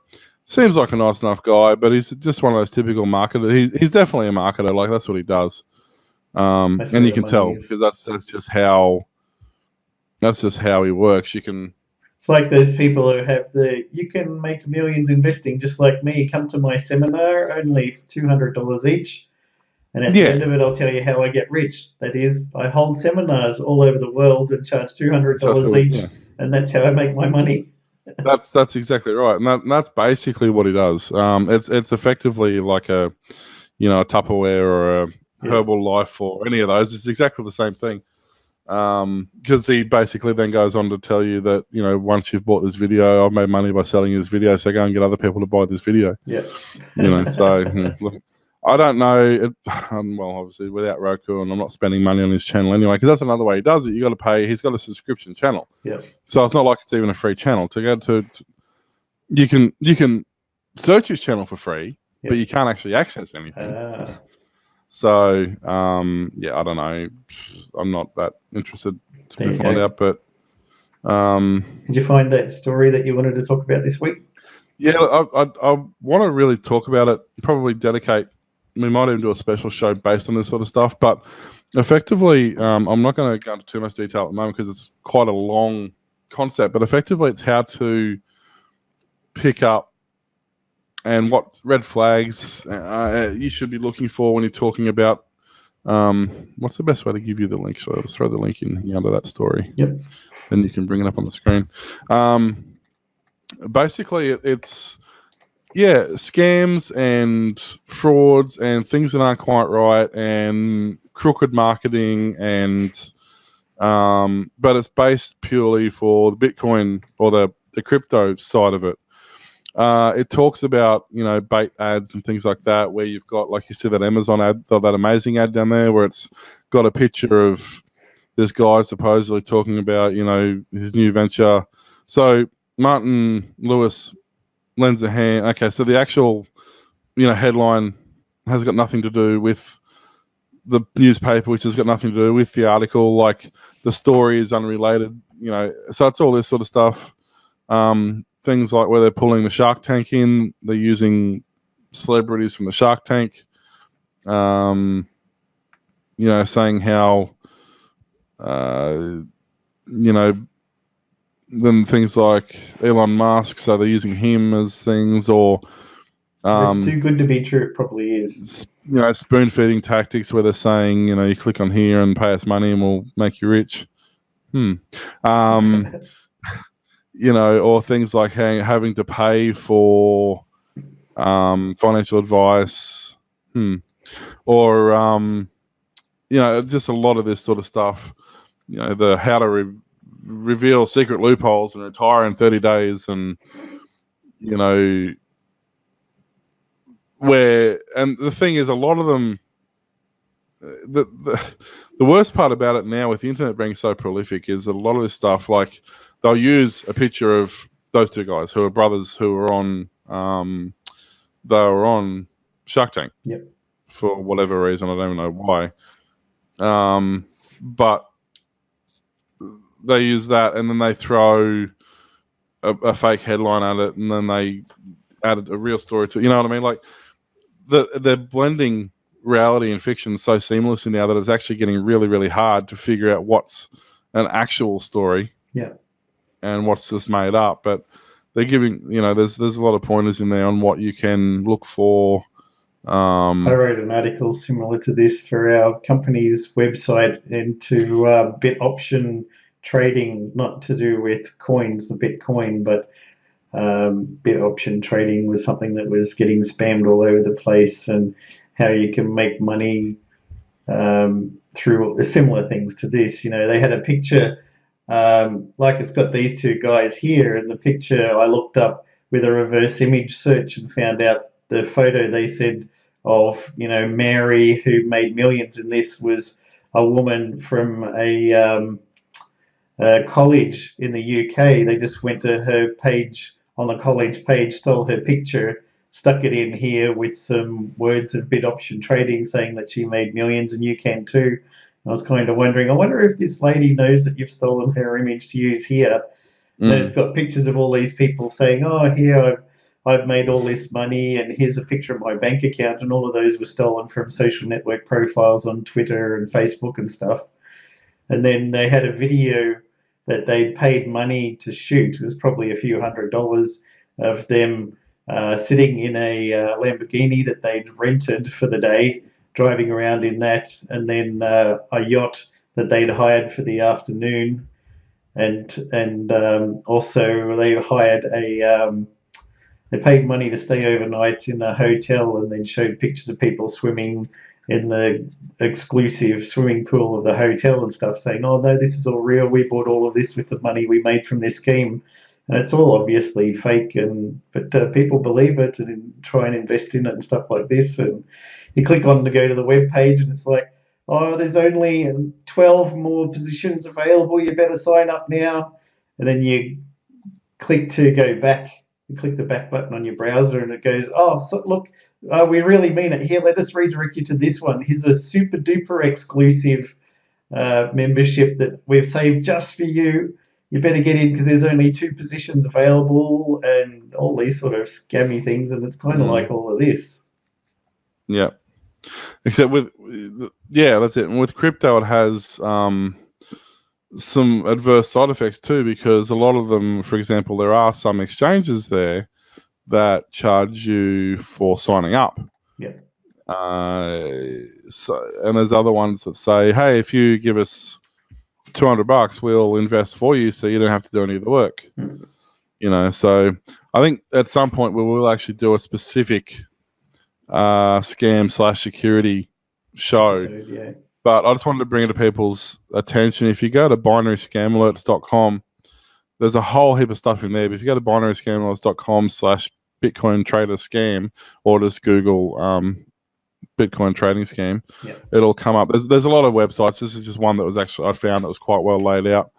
Seems like a nice enough guy, but he's just one of those typical marketers. He's definitely a marketer. Like, that's what he does. And you can tell, because that's just how he works. You can. It's like those people who have you can make millions investing just like me. Come to my seminar, only $200 each. And at the end of it, I'll tell you how I get rich. That is, I hold seminars all over the world and charge $200 each, and that's how I make my money. That's exactly right, and that's basically what he does. It's effectively like a Tupperware or a Herbalife or any of those. It's exactly the same thing. Because he basically then goes on to tell you that, you know, once you've bought this video, I've made money by selling this video, so go and get other people to buy this video. Yeah, you know. So look, I don't know. Well, obviously, without Roku, and I'm not spending money on his channel anyway, because that's another way he does it. You got to pay. He's got a subscription channel. Yeah. So it's not like it's even a free channel. To go to you can search his channel for free, but you can't actually access anything. So I don't know. I'm not that interested to find out. But did you find that story that you wanted to talk about this week? Yeah, I want to really talk about it. Probably dedicate. We might even do a special show based on this sort of stuff. But effectively, I'm not going to go into too much detail at the moment because it's quite a long concept. But effectively, it's how to pick up and what red flags you should be looking for when you're talking about. What's the best way to give you the link? Shall I just throw the link in under that story? Yep. Then you can bring it up on the screen. Basically, it's scams and frauds and things that aren't quite right and crooked marketing and but it's based purely for the Bitcoin or the crypto side of it. It talks about, you know, bait ads and things like that, where you've got, like you see that Amazon ad, that amazing ad down there where it's got a picture of this guy supposedly talking about, you know, his new venture. So Martin Lewis lends a hand. Okay, so the actual, you know, headline has got nothing to do with the newspaper, which has got nothing to do with the article. Like, the story is unrelated, you know. So it's all this sort of stuff. Things like where they're pulling the Shark Tank in, they're using celebrities from the Shark Tank. You know, saying how, you know, then things like Elon Musk, so they're using him as things, or it's too good to be true. It probably is. You know, spoon feeding tactics where they're saying, you know, you click on here and pay us money and we'll make you rich. You know, or things like having to pay for financial advice, or you know, just a lot of this sort of stuff. You know, the how to reveal secret loopholes and retire in 30 days, and you know, and the thing is, a lot of them. The worst part about it now, with the internet being so prolific, is that a lot of this stuff, like, they'll use a picture of those two guys who are brothers who were on they were on Shark Tank. Yep. For whatever reason, I don't even know why. But they use that, and then they throw a fake headline at it, and then they added a real story to it. You know what I mean? Like, they're blending reality and fiction so seamlessly now that it's actually getting really, really hard to figure out what's an actual story. Yeah. And what's just made up. But they're giving, you know, there's a lot of pointers in there on what you can look for I wrote an article similar to this for our company's website into bit option trading, not to do with coins, the Bitcoin, but bit option trading was something that was getting spammed all over the place, and how you can make money through similar things to this. They had a picture, like it's got these two guys here, and the picture I looked up with a reverse image search and found out the photo they said of, Mary, who made millions in this, was a woman from a college in the UK. They just went to her page on the college page, stole her picture, stuck it in here with some words of bid option trading saying that she made millions and you can too. I was kind of wondering, I wonder if this lady knows that you've stolen her image to use here. And it's got pictures of all these people saying, oh, here I've made all this money, and here's a picture of my bank account, and all of those were stolen from social network profiles on Twitter and Facebook and stuff. And then they had a video that they'd paid money to shoot. It was probably a few $100s of them sitting in a Lamborghini that they'd rented for the day, driving around in that, and then a yacht that they'd hired for the afternoon, and also they hired they paid money to stay overnight in a hotel, and then showed pictures of people swimming in the exclusive swimming pool of the hotel and stuff, saying, oh no, this is all real, we bought all of this with the money we made from this scheme. And it's all obviously fake, but people believe it and try and invest in it and stuff like this. And you click on to go to the web page, and it's like, oh, there's only 12 more positions available, you better sign up now. And then you click to go back. You click the back button on your browser, and it goes, oh, so look, we really mean it. Here, let us redirect you to this one. Here's a super duper exclusive membership that we've saved just for you. You better get in because there's only 2 positions available, and all these sort of scammy things. And it's kind of like all of this. Yeah. Except that's it. And with crypto, it has some adverse side effects too, because a lot of them, for example, there are some exchanges there that charge you for signing up. Yeah. And there's other ones that say, hey, if you give us $200, we'll invest for you, so you don't have to do any of the work. So I think at some point we will actually do a specific scam/security show. Yeah. But I just wanted to bring it to people's attention. If you go to binaryscamalerts.com, there's a whole heap of stuff in there. But if you go to binaryscamalerts.com/Bitcoin trader scam, or just Google Bitcoin trading scam, it'll come up. There's a lot of websites. This is just one that was actually I found that was quite well laid out.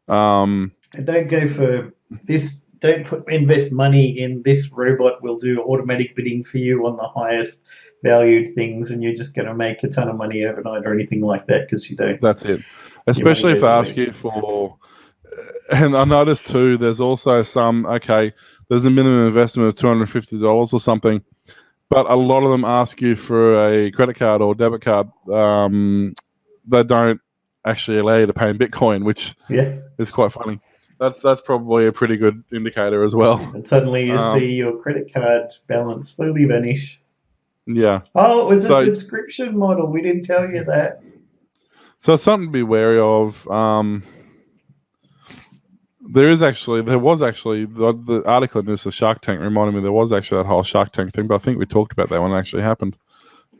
And don't go for this. Don't invest money in this robot will do automatic bidding for you on the highest valued things, and you're just going to make a ton of money overnight or anything like that, because you don't. That's it. Especially if they ask you for. And I noticed too, there's also some, there's a minimum investment of $250 or something, but a lot of them ask you for a credit card or debit card. They don't actually allow you to pay in Bitcoin, which is quite funny. That's probably a pretty good indicator as well. And suddenly you see your credit card balance slowly vanish. Yeah. Oh, it was a subscription model. We didn't tell you that. So it's something to be wary of. There was actually the article in this, the Shark Tank, reminded me there was actually that whole Shark Tank thing, but I think we talked about that when it actually happened,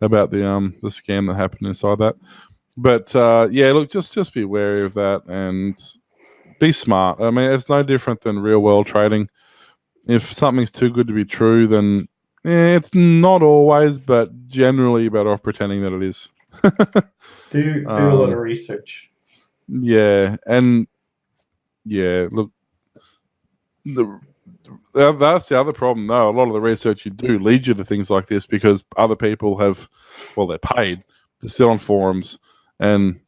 about the scam that happened inside that. But look, just be wary of that and be smart. I mean, it's no different than real world trading. If something's too good to be true, then it's not always, but generally you're better off pretending that it is. do a lot of research. Yeah, and look, that's the other problem though. A lot of the research you do leads you to things like this because other people they're paid to sit on forums and.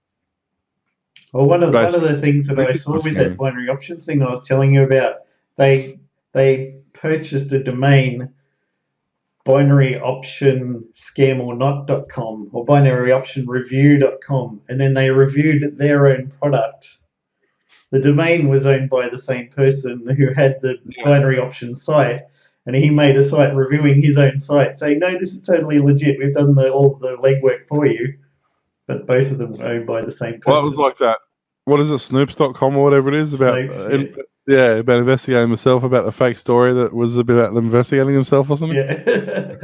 Well, one of the things that I saw with that binary options thing I was telling you about, they purchased a domain, binaryoptionscameornot.com or binaryoptionreview.com, and then they reviewed their own product. The domain was owned by the same person who had the binary option site, and he made a site reviewing his own site, saying, "No, this is totally legit. We've done all the legwork for you." But both of them were owned by the same Well, it was person. like that. What is it, Snoops.com or whatever it is about? Snopes, About investigating himself, about the fake story that was about them investigating himself or something. yeah.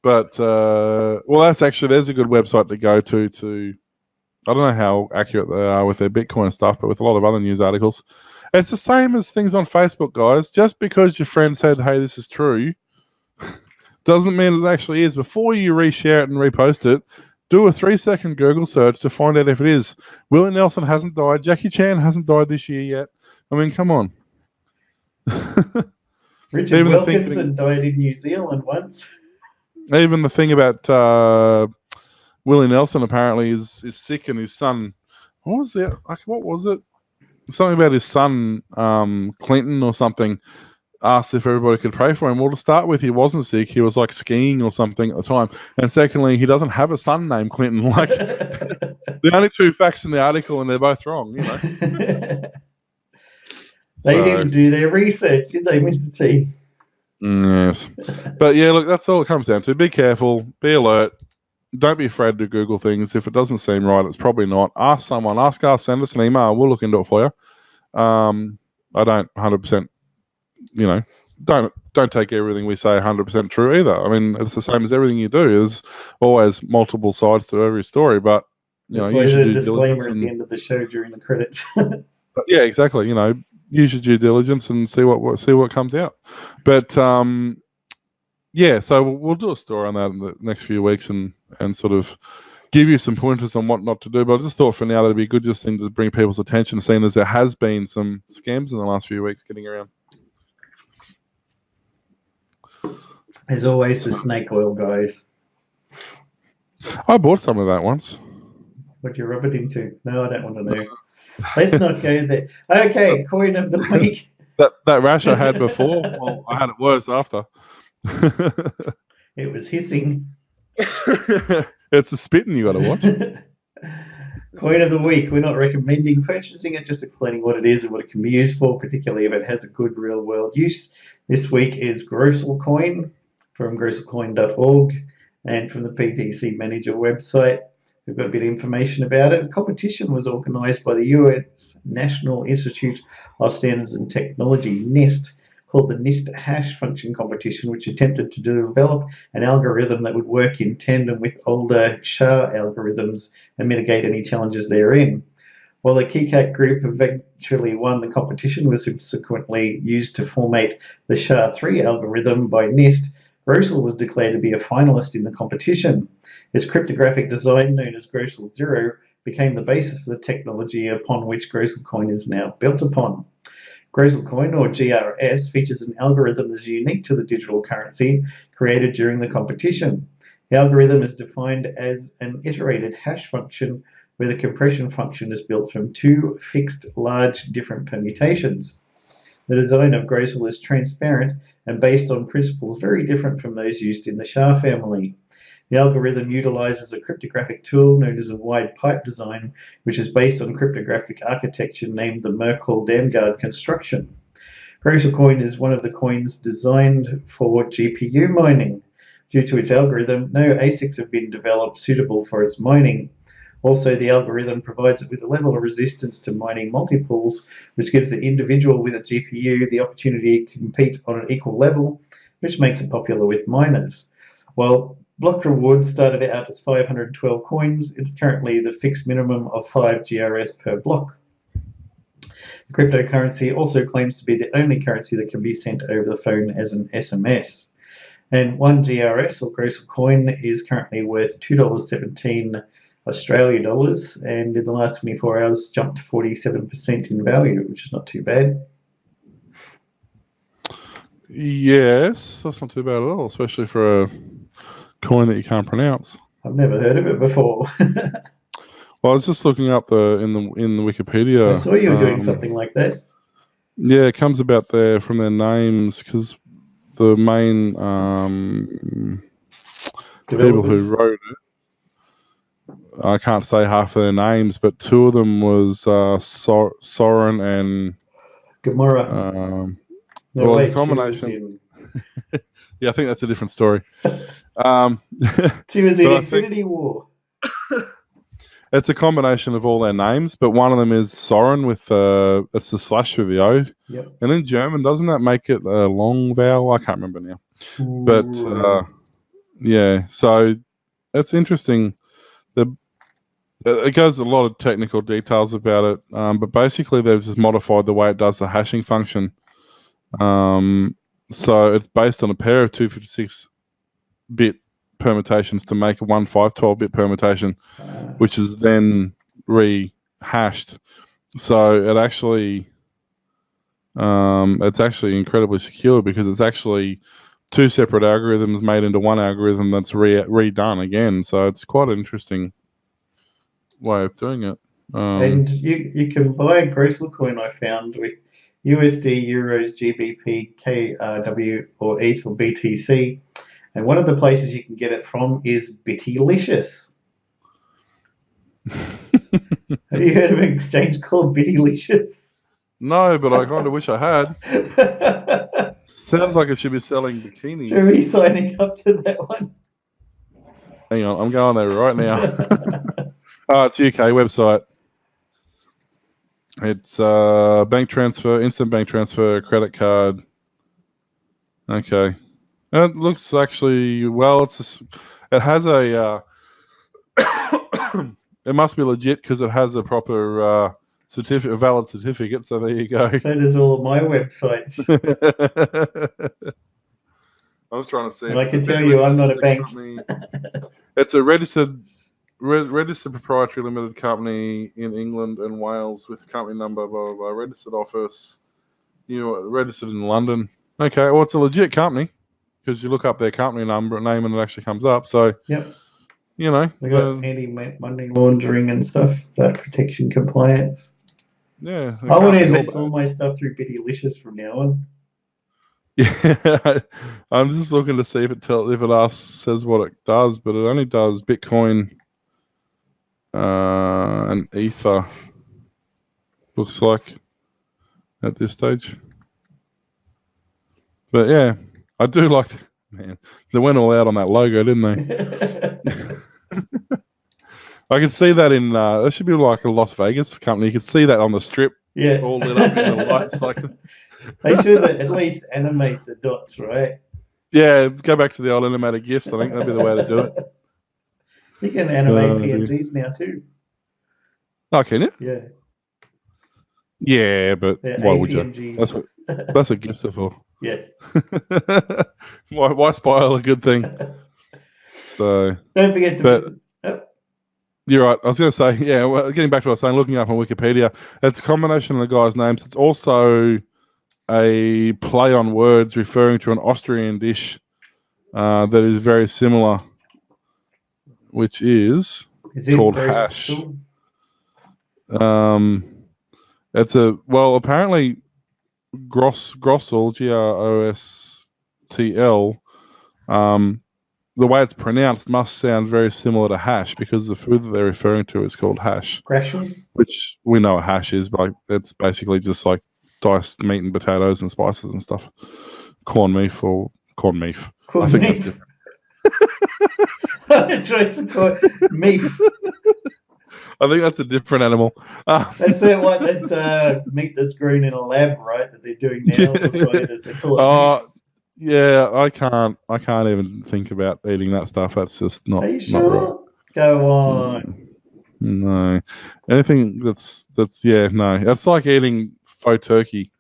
But well, there's a good website to go to. I don't know how accurate they are with their Bitcoin stuff, but with a lot of other news articles, it's the same as things on Facebook, guys. Just because your friend said, "Hey, this is true," doesn't mean it actually is. Before you reshare it and repost it, do a 3-second Google search to find out if it is. Willie Nelson hasn't died. Jackie Chan hasn't died this year yet. I mean, come on. Richard Wilkinson died in New Zealand once. Even the thing about Willie Nelson apparently is sick, and his son. What was that? What was it? Something about his son, Clinton or something. Asked if everybody could pray for him. Well, to start with, he wasn't sick. He was like skiing or something at the time. And secondly, he doesn't have a son named Clinton. Like the only two facts in the article, and they're both wrong. You know, they didn't do their research, did they, Mr. T? Yes, but yeah, look, that's all it comes down to. Be careful, be alert. Don't be afraid to Google things. If it doesn't seem right, it's probably not. Ask someone. Ask us. Send us an email. We'll look into it for you. I don't 100%. You know, don't take everything we say 100% true either. I mean, it's the same as everything you do. There's always multiple sides to every story, but you know, use your due disclaimer at the end of the show during the credits. But yeah, exactly. You know, use your due diligence and see what comes out. But yeah, so we'll do a story on that in the next few weeks and sort of give you some pointers on what not to do. But I just thought for now that it'd be a good just thing to bring people's attention, seeing as there has been some scams in the last few weeks getting around. There's always the snake oil guys. I bought some of that once. What'd you rub it into? No, I don't want to know. Let's not go there. Okay, coin of the week. That rash I had before, well, I had it worse after. It was hissing. It's the spitting you got to watch. Coin of the week. We're not recommending purchasing it, just explaining what it is and what it can be used for, particularly if it has a good real-world use. This week is Groestlcoin from groestlcoin.org and from the PTC Manager website. We've got a bit of information about it. The competition was organised by the US National Institute of Standards and Technology, NIST, called the NIST hash function competition, which attempted to develop an algorithm that would work in tandem with older SHA algorithms and mitigate any challenges therein. While the KeyCat group eventually won the competition, was subsequently used to formate the SHA-3 algorithm by NIST, Groestel was declared to be a finalist in the competition. Its cryptographic design, known as Groestel 0, became the basis for the technology upon which Groestlcoin is now built upon. Groestlcoin, or GRS, features an algorithm that is unique to the digital currency created during the competition. The algorithm is defined as an iterated hash function where the compression function is built from two fixed large different permutations. The design of Groestel is transparent and based on principles very different from those used in the SHA family. The algorithm utilizes a cryptographic tool known as a wide pipe design, which is based on cryptographic architecture named the Merkle-Damgard construction. Groestlcoin is one of the coins designed for GPU mining. Due to its algorithm, no ASICs have been developed suitable for its mining. Also, the algorithm provides it with a level of resistance to mining multiples, which gives the individual with a GPU the opportunity to compete on an equal level, which makes it popular with miners. While block reward started out as 512 coins, it's currently the fixed minimum of 5 GRS per block. The cryptocurrency also claims to be the only currency that can be sent over the phone as an SMS. And 1 GRS, or Groestlcoin, is currently worth $2.17 Australia dollars, and in the last 24 hours jumped 47% in value, which is not too bad. Yes, that's not too bad at all, especially for a coin that you can't pronounce. I've never heard of it before. Well, I was just looking up in the Wikipedia. I saw you were doing something like that. Yeah, it comes about from their names, because the main people who wrote it, I can't say half of their names, but two of them was Soren and Gamora. No, Well, wait, it's a combination. in... Yeah, I think that's a different story. She was in But I Infinity War. It's a combination of all their names, but one of them is Soren with it's the slash through the O. Yep. And in German, doesn't that make it a long vowel? I can't remember now. But yeah, so it's interesting. It goes a lot of technical details about it, but basically they've just modified the way it does the hashing function. So it's based on a pair of 256-bit permutations to make a 512-bit permutation, which is then rehashed. So it's actually incredibly secure because it's actually two separate algorithms made into one algorithm that's redone again. So it's quite an interesting way of doing it. And you can buy Groestlcoin, I found, with USD, Euros, GBP, KRW, or ETH or BTC. And one of the places you can get it from is Bittylicious. Have you heard of an exchange called Bittylicious? No, but I kind of wish I had. Sounds like it should be selling bikinis. Should we be signing up to that one? Hang on, I'm going there right now. It's UK website. It's bank transfer, instant bank transfer, credit card. Okay. It looks actually, well, it has a, it must be legit because it has a proper certificate, a valid certificate. So there you go. So does all of my websites. I was trying to see. And I can tell you, I'm not a bank. It's a registered proprietary limited company in England and Wales with company number, blah, blah, blah, registered office, registered in London. Okay, well, it's a legit company because you look up their company name and it actually comes up. So, yep. They got anti-money laundering and stuff, that protection compliance. Yeah. I want to invest all my stuff through Bittylicious from now on. Yeah, I'm just looking to see if it says what it does, but it only does Bitcoin and Ether. Looks like at this stage. But yeah, I do like. Man, they went all out on that logo, didn't they? I can see that in. That should be like a Las Vegas company. You can see that on the strip. Yeah, all lit up in the lights. Like they should at least animate the dots, right? Yeah, go back to the old animated GIFs. I think that'd be the way to do it. You can animate PNGs now too. Oh, can you? Yeah. Yeah, but why would you? That's what GIFs are for. Yes. why spoil a good thing? So don't forget to visit. You're right. I was going to say, yeah, well, getting back to what I was saying, looking up on Wikipedia, it's a combination of the guys' names. It's also a play on words referring to an Austrian dish that is very similar, which is called hash. It's apparently Grossel, Grostl, the way it's pronounced must sound very similar to hash because the food that they're referring to is called hash. Gresham? Which we know what hash is, but it's basically just like diced meat and potatoes and spices and stuff. Corned beef. I think that's different. Meat. I think that's a different animal. That's that meat that's grown in a lab, right? That they're doing now. Oh, yeah. I can't even think about eating that stuff. That's just not. Are you sure? Not right. Go on. No. Anything that's no. That's like eating faux turkey.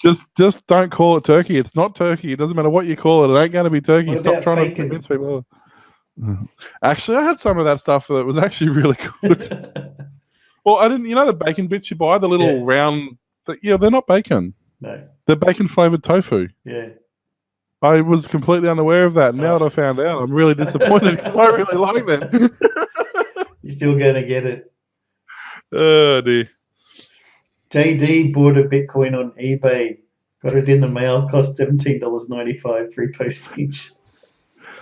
Just don't call it turkey. It's not turkey. It doesn't matter what you call it. It ain't going to be turkey. Stop trying to convince people. Actually, I had some of that stuff that was actually really good. Well, I didn't. The bacon bits you buy, the little round. They're not bacon. No, they're bacon flavored tofu. Yeah, I was completely unaware of that. Now that I found out, I'm really disappointed because I really like them. You're still going to get it. Oh dear. JD bought a Bitcoin on eBay. Got it in the mail. Cost $17.95 free postage.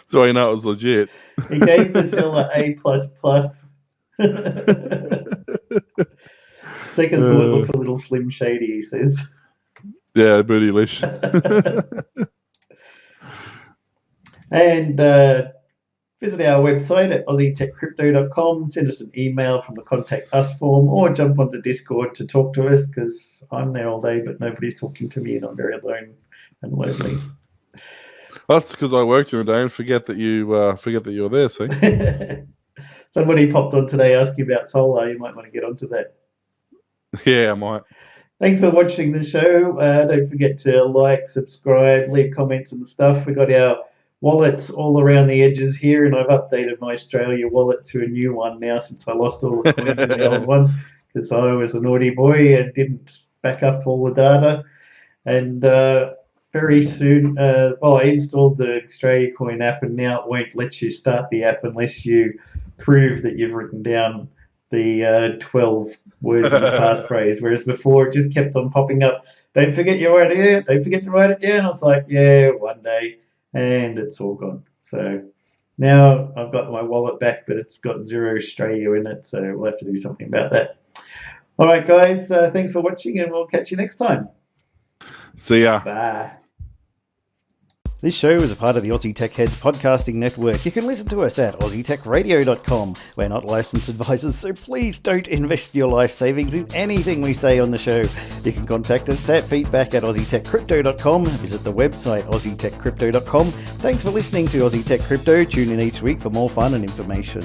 So you know it was legit. He gave the seller A++. Second thought looks a little slim shady, he says. Yeah, bootylicious. And visit our website at aussietechcrypto.com. Send us an email from the Contact Us form, or jump onto Discord to talk to us, because I'm there all day, but nobody's talking to me, and I'm very alone and lonely. That's because I work during the day and forget that you're there. See. Somebody popped on today asking about solar. You might want to get onto that. Yeah, I might. Thanks for watching the show. Don't forget to like, subscribe, leave comments and stuff. We got our wallets all around the edges here, and I've updated my Australia wallet to a new one now since I lost all the coins in the old one, because I was a naughty boy and didn't back up all the data. And very soon, I installed the Australia Coin app, and now it won't let you start the app unless you prove that you've written down the 12 words in the passphrase, whereas before it just kept on popping up. Don't forget to write it down. I was like, yeah, one day, and it's all gone. So now I've got my wallet back, but it's got 0 Australia in it, so we'll have to do something about that. All right, guys, thanks for watching, and we'll catch you next time. See ya. Bye. This show is a part of the Aussie Tech Heads podcasting network. You can listen to us at aussietechradio.com. We're not licensed advisors, so please don't invest your life savings in anything we say on the show. You can contact us at feedback@aussietechcrypto.com. Visit the website aussietechcrypto.com. Thanks for listening to Aussie Tech Crypto. Tune in each week for more fun and information.